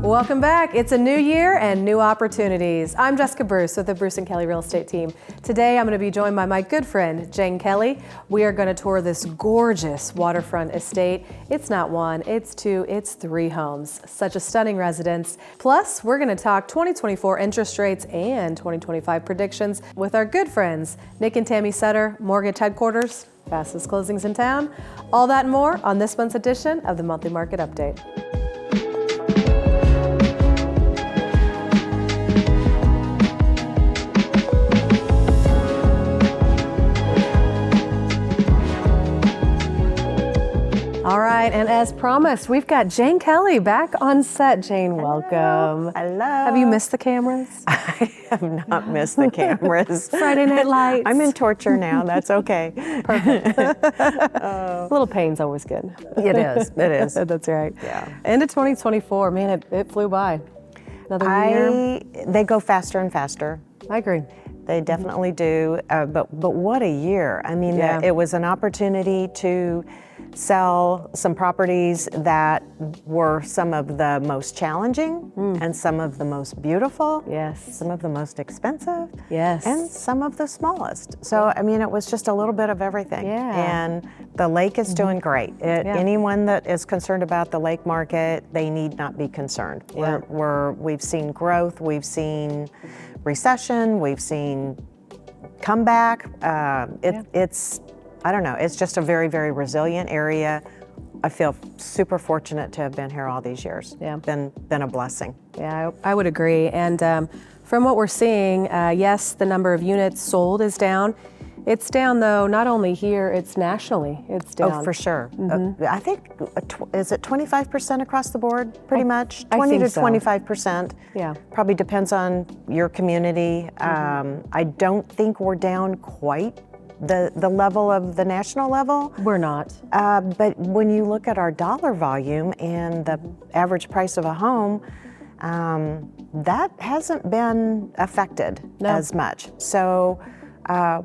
Welcome back. It's a new year and new opportunities. I'm Jessica Bruce with the Bruce and Kelly Real Estate Team. Today I'm going to be joined by my good friend, Jane Kelly. We are going to tour this gorgeous waterfront estate. It's not one, it's two, it's three homes. Such a stunning residence. Plus, we're going to talk 2024 interest rates and 2025 predictions with our good friends, Nick and Tammi Sutterer, Mortgage Headquarters, fastest closings in town. All that and more on this month's edition of the Monthly Market Update. All right, and as promised, we've got Jane Kelly back on set. Jane, welcome. Hello. Have you missed the cameras? I have not missed the cameras. Friday Night Lights. I'm in torture now. That's okay. Perfect. A little pain's always good. It is. It is. That's right. Yeah. End of 2024, man, it flew by. Another year. They go faster and faster. I agree. They definitely do. But what a year. I mean, Yeah. it was an opportunity to sell some properties that were some of the most challenging and some of the most beautiful. Yes. Some of the most expensive. Yes. And some of the smallest. So, I mean, it was just a little bit of everything. Yeah. And the lake is doing great. Anyone that is concerned about the lake market, they need not be concerned. Yeah. We've seen growth, we've seen recession, we've seen comeback. It's, I don't know, it's just a very, very resilient area. I feel super fortunate to have been here all these years. Yeah. Been a blessing. Yeah, I would agree. And from what we're seeing, yes, the number of units sold is down. It's down, though, not only here, it's nationally. It's down. Oh, for sure. I think, is it 25% across the board, pretty much? I 20 think to so. 25%. Yeah. Probably depends on your community. I don't think we're down quite the level of the national level. We're not. But when you look at our dollar volume and the average price of a home, that hasn't been affected as much. So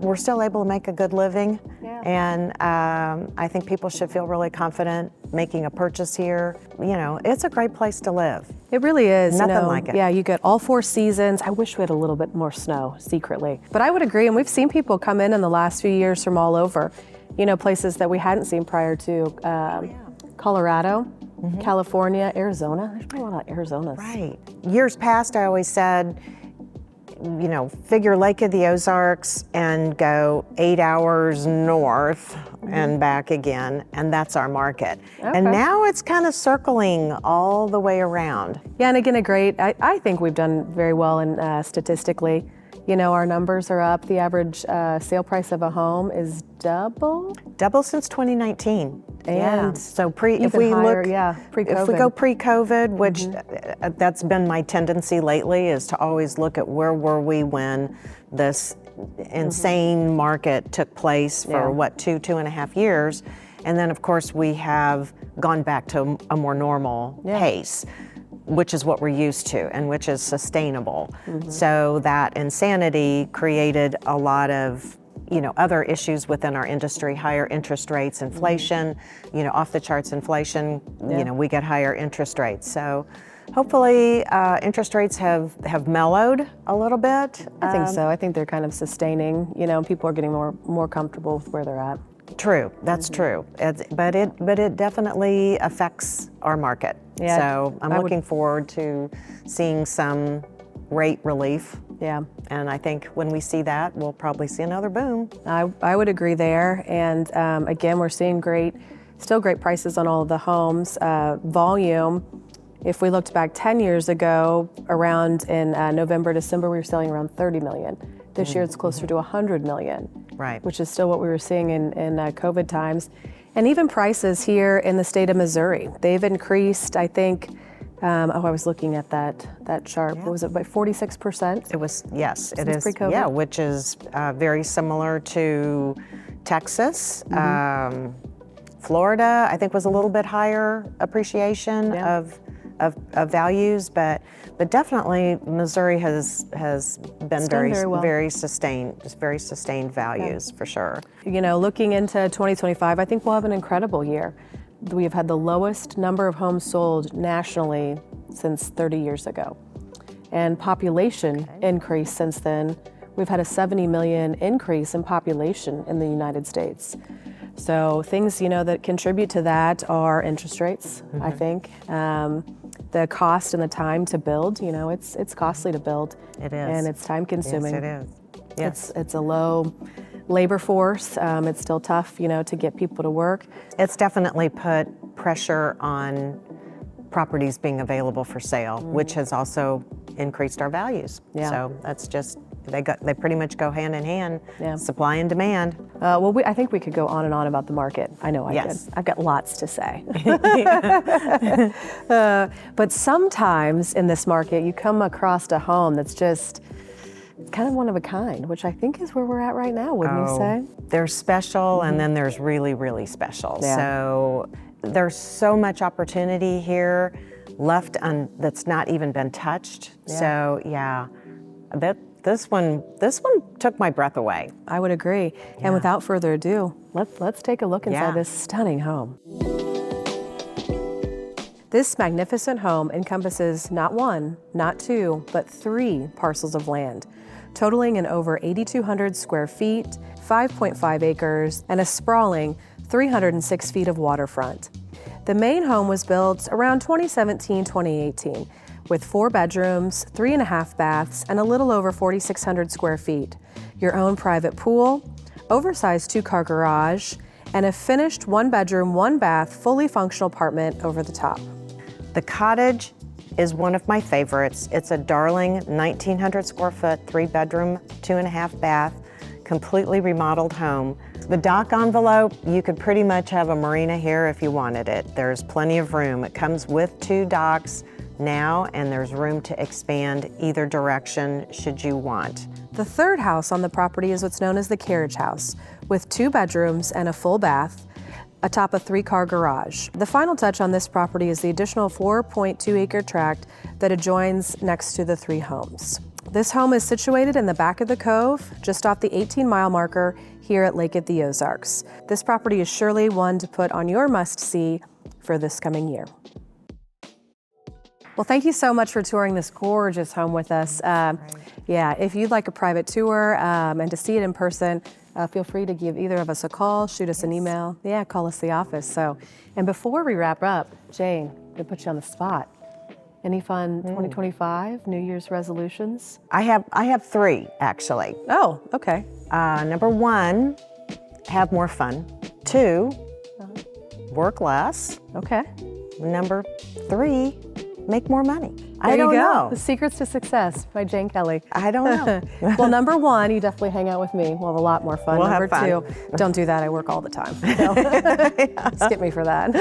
we're still able to make a good living. Yeah. And I think people should feel really confident making a purchase here. You know, it's a great place to live. It really is. Nothing like it. Yeah, you get all four seasons. I wish we had a little bit more snow secretly. But I would agree, and we've seen people come in the last few years from all over, you know, places that we hadn't seen prior to. Colorado, California, Arizona. There's been a lot of Arizonas. Right. Years past, I always said, you know, figure Lake of the Ozarks and go 8 hours north and back again, and that's our market. Okay. And now it's kind of circling all the way around. Yeah, and again, I think we've done very well in statistically. You know, our numbers are up. The average sale price of a home is double Since 2019. And so if we go pre-COVID, which that's been my tendency lately, is to always look at where were we when this insane market took place for two and a half years. And then of course we have gone back to a more normal pace, which is what we're used to and which is sustainable. So that insanity created a lot of, you know, other issues within our industry, higher interest rates, inflation, you know, off the charts inflation, you know, we get higher interest rates. So hopefully interest rates have mellowed a little bit. I think so. I think they're kind of sustaining, you know, people are getting more comfortable with where they're at. True, that's true. But it definitely affects our market. Yeah, so I'm looking forward to seeing some rate relief. Yeah. And I think when we see that, we'll probably see another boom. I would agree there. And again, we're seeing still great prices on all of the homes. Volume, if we looked back 10 years ago, around in November, December, we were selling around 30 million. This year it's closer to 100 million. Right. Which is still what we were seeing in COVID times. And even prices here in the state of Missouri, they've increased, I think, I was looking at that chart. What was it, by 46%? It was, yes, it is. Pre-COVID? Yeah, which is very similar to Texas. Florida, I think, was a little bit higher appreciation of values, but definitely Missouri has been very sustained values for sure. You know, looking into 2025, I think we'll have an incredible year. We have had the lowest number of homes sold nationally since 30 years ago. And population increase since then. We've had a 70 million increase in population in the United States. So things, that contribute to that are interest rates, I think. The cost and the time to build, it's costly to build. It is. And it's time consuming. Yes, it is. Yes. It's a low labor force. It's still tough, to get people to work. It's definitely put pressure on properties being available for sale, which has also increased our values. Yeah. So that's just, they pretty much go hand in hand, Yeah. supply and demand. I think we could go on and on about the market. I know I Yes. could. I've got lots to say. But sometimes in this market, you come across a home that's just kind of one of a kind, which I think is where we're at right now, wouldn't you say? There's special and then there's really, really special. Yeah. So there's so much opportunity here left that's not even been touched. Yeah. So yeah, this one took my breath away. I would agree. And without further ado, let's take a look inside Yeah. this stunning home. This magnificent home encompasses not one, not two, but 3 parcels of land, totaling in over 8,200 square feet, 5.5 acres, and a sprawling 306 feet of waterfront. The main home was built around 2017-2018 with 4 bedrooms, 3.5 baths, and a little over 4,600 square feet, your own private pool, oversized 2-car garage, and a finished 1-bedroom, 1-bath, fully functional apartment over the top. The cottage is one of my favorites. It's a darling 1,900 square foot, 3-bedroom, 2.5 bath, completely remodeled home. The dock envelope, you could pretty much have a marina here if you wanted it. There's plenty of room. It comes with 2 docks now, and there's room to expand either direction should you want. The third house on the property is what's known as the carriage house, with 2 bedrooms and a full bath, atop a 3-car garage. The final touch on this property is the additional 4.2-acre tract that adjoins next to the 3 homes. This home is situated in the back of the cove, just off the 18-mile marker here at Lake at the Ozarks. This property is surely one to put on your must-see for this coming year. Well, thank you so much for touring this gorgeous home with us. Yeah, if you'd like a private tour and to see it in person, feel free to give either of us a call, shoot us an email. Yeah, call us the office. So, and before we wrap up, Jane, I'm gonna put you on the spot. Any fun 2025 New Year's resolutions? I have 3 actually. Oh, okay. Number 1, have more fun. 2, work less. Okay. Number 3, make more money. There I don't you go. know. The Secrets to Success by Jane Kelly. I don't know. Well, number 1, you definitely hang out with me. We'll have a lot more fun. We'll Number have 2, don't do that. I work all the time. So skip me for that.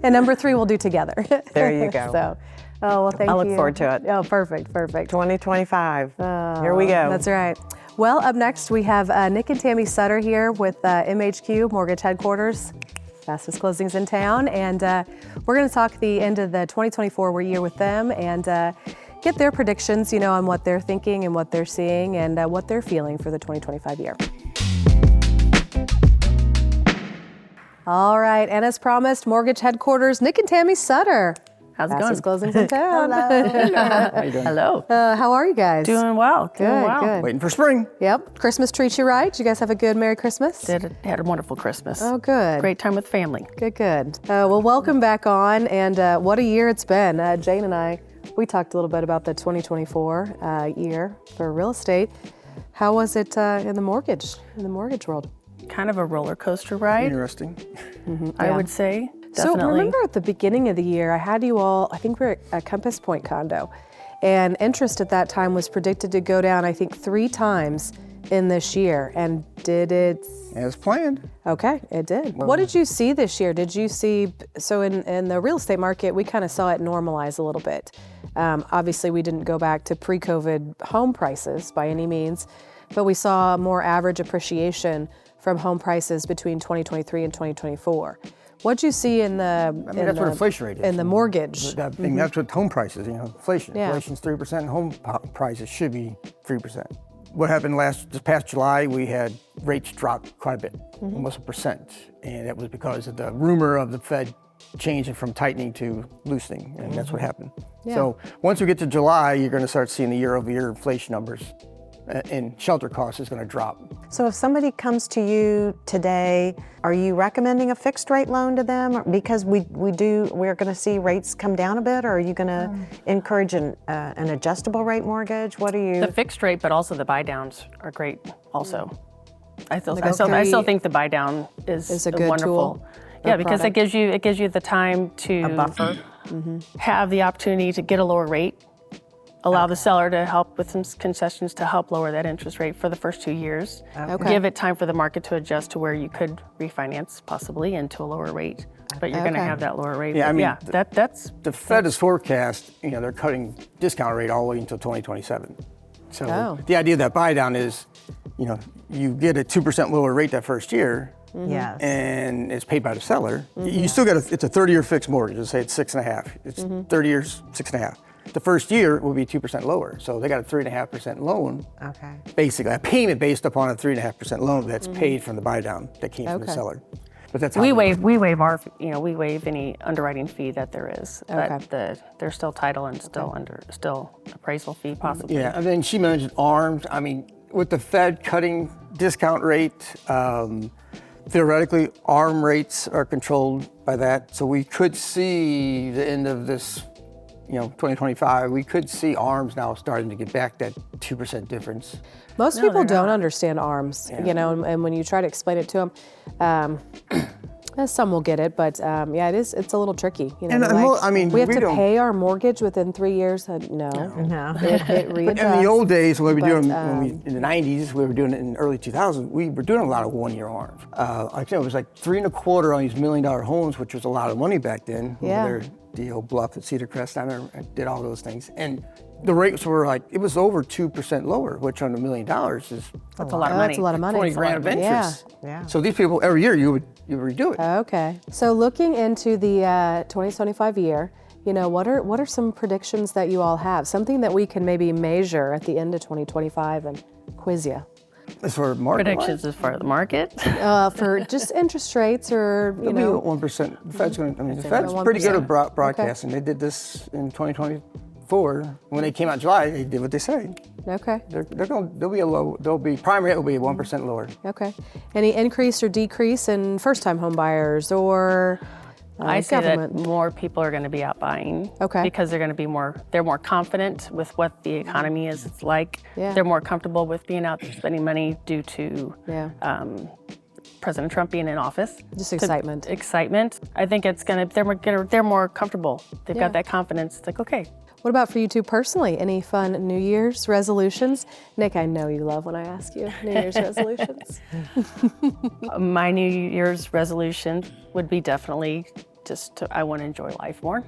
And number 3, we'll do together. There you go. So, well, thank you. I look forward to it. Oh, perfect. 2025. Here we go. That's right. Well, up next, we have Nick and Tammi Sutterer here with MHQ Mortgage Headquarters. Fastest closings in town, and we're going to talk the end of the 2024 year with them and get their predictions, on what they're thinking and what they're seeing and what they're feeling for the 2025 year. All right, and as promised, Mortgage Headquarters, Nick and Tammi Sutterer. How's it Fastest going? closings in town. How you doing? Hello. How are you guys? Doing well. Good, Doing well. good. Waiting for spring. Yep. Christmas treat you right? Did you guys have a good Merry Christmas? Had a wonderful Christmas. Oh, good. Great time with family. Good, good. Well, welcome back on, and what a year it's been. Jane and I, we talked a little bit about the 2024 year for real estate. How was it in the mortgage world? Kind of a roller coaster ride, Interesting. I would say. So Definitely. remember at the beginning of the year, I had you all, I think we were at Compass Point condo, and interest at that time was predicted to go down, I think 3 times in this year. And did it? As planned. Okay, it did. What did you see this year? Did you see, so in the real estate market, we kind of saw it normalize a little bit. Obviously, we didn't go back to pre-COVID home prices by any means, but we saw more average appreciation from home prices between 2023 and 2024. What'd you see in the? That's what inflation rate is. In the mortgage. That's what home prices, inflation. Yeah. Inflation's 3%, and home prices should be 3%. What happened this past July, we had rates drop quite a bit, almost 1%. And that was because of the rumor of the Fed changing from tightening to loosening, and that's what happened. So once we get to July, you're going to start seeing the year-over-year inflation numbers, and shelter cost is going to drop. So if somebody comes to you today, are you recommending a fixed rate loan to them? Because we're going to see rates come down a bit, or are you going to encourage an adjustable rate mortgage? What are you? The fixed rate, but also the buy downs are great also. I still think the buy down is a good wonderful. tool. Yeah, because it gives you the time to A buffer. have the opportunity to get a lower rate, allow the seller to help with some concessions to help lower that interest rate for the first 2 years. Okay. Give it time for the market to adjust to where you could refinance possibly into a lower rate, but you're going to have that lower rate. Yeah, I But mean, that's The Fed is forecast, they're cutting discount rate all the way until 2027. So the idea of that buy down is, you get a 2% lower rate that first year, Yes. and it's paid by the seller. You still got it's a 30-year fixed mortgage. Let's say it's 6.5. It's 30 years, 6.5. The first year will be 2% lower. So they got a 3.5% loan. Okay. Basically, a payment based upon a 3.5% loan that's paid from the buy down that came from the seller. But that's how we it waive we waive any underwriting fee that there is. Okay. But there's still title and still appraisal fee possibly. Yeah, and then she mentioned ARMs. I mean, with the Fed cutting discount rate, theoretically, ARM rates are controlled by that. So we could see the end of this, 2025, we could see ARMs now starting to get back that 2% difference. Most people don't understand ARMs, and when you try to explain it to them, some will get it, but it's a little tricky. And we have we to don't- pay our mortgage within 3 years. No. It But in the readjusts. old days, when we were doing, in the 90s, we were doing it in the early 2000s, we were doing a lot of one-year ARMs. I think it was like 3.25 on these $1 million homes, which was a lot of money back then. Yeah. Over there, the old Bluff at Cedar Crest, I did all those things. And the rates were it was over 2% lower, which on $1 million is That's a lot of money. That's a lot of money. 20 grand of interest. Yeah. So these people, every year, you would redo it. Okay. So looking into the 2025 year, what are some predictions that you all have? Something that we can maybe measure at the end of 2025 and quiz you. As for market Predictions as far as the market. For just interest rates or, It'll be 1%. The Fed's going to, the Fed's 1%. pretty good at broadcasting. They did this in 2024. When they came out in July, they did what they say. Okay. There'll be prime rate will be 1% lower. Okay. Any increase or decrease in first-time home buyers or I say government? that more people are going to be out buying. Okay. Because they're going to be they're more confident with what the economy is. It's like Yeah. they're more comfortable with being out there spending money due to President Trump being in office. Just excitement. Excitement. I think it's they're more comfortable. They've got that confidence. It's like, okay. What about for you two personally? Any fun New Year's resolutions? Nick, I know you love when I ask you New Year's resolutions. My New Year's resolution would be definitely I want to enjoy life more.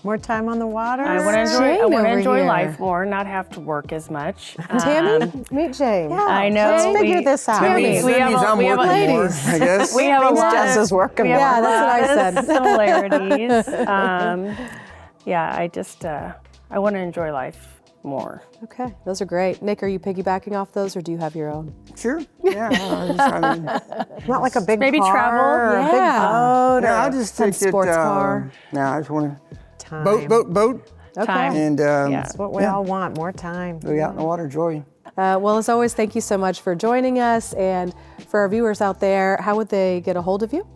More time on the water. I want Jane to over enjoy here. life more, not have to work as much. Tammy, meet Jane. Yeah, I know. Let's figure this out. That means, we have I'm we have working more, ladies. I guess. We have a Means lot Jess of, is working we have Yeah, a that's what I lot said. of similarities. I just I want to enjoy life more. Okay, those are great. Nick, are you piggybacking off those or do you have your own? Sure. Yeah. I mean, Not like a big Maybe car travel. or a big Yeah. boat. I'll just Some take it. sports car. No, I just want Time. to boat, Okay. Time. and That's what we all want, more time. be out in the water, enjoy. Well, as always, thank you so much for joining us. And for our viewers out there, how would they get a hold of you?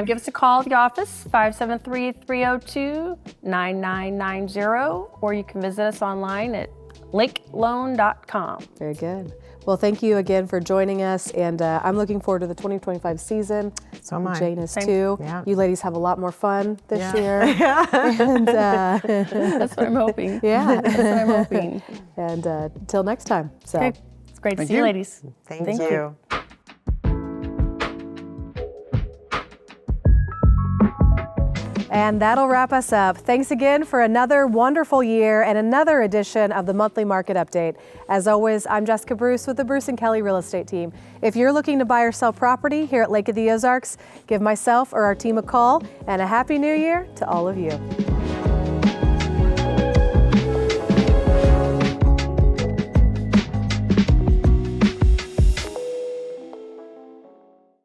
Give us a call at the office, 573-302-9990, or you can visit us online at lakeloan.com. Very good. Well, thank you again for joining us. And I'm looking forward to the 2025 season. So am I. Jane is too. Yeah. You ladies have a lot more fun this Yeah. year. And, That's what I'm hoping. yeah. That's what I'm hoping. And till next time. So. Okay. It's great to Thank see you, you. ladies. Thank you. And that'll wrap us up. Thanks again for another wonderful year and another edition of the Monthly Market Update. As always, I'm Jessica Bruce with the Bruce & Kelly Real Estate Team. If you're looking to buy or sell property here at Lake of the Ozarks, give myself or our team a call, and a Happy New Year to all of you.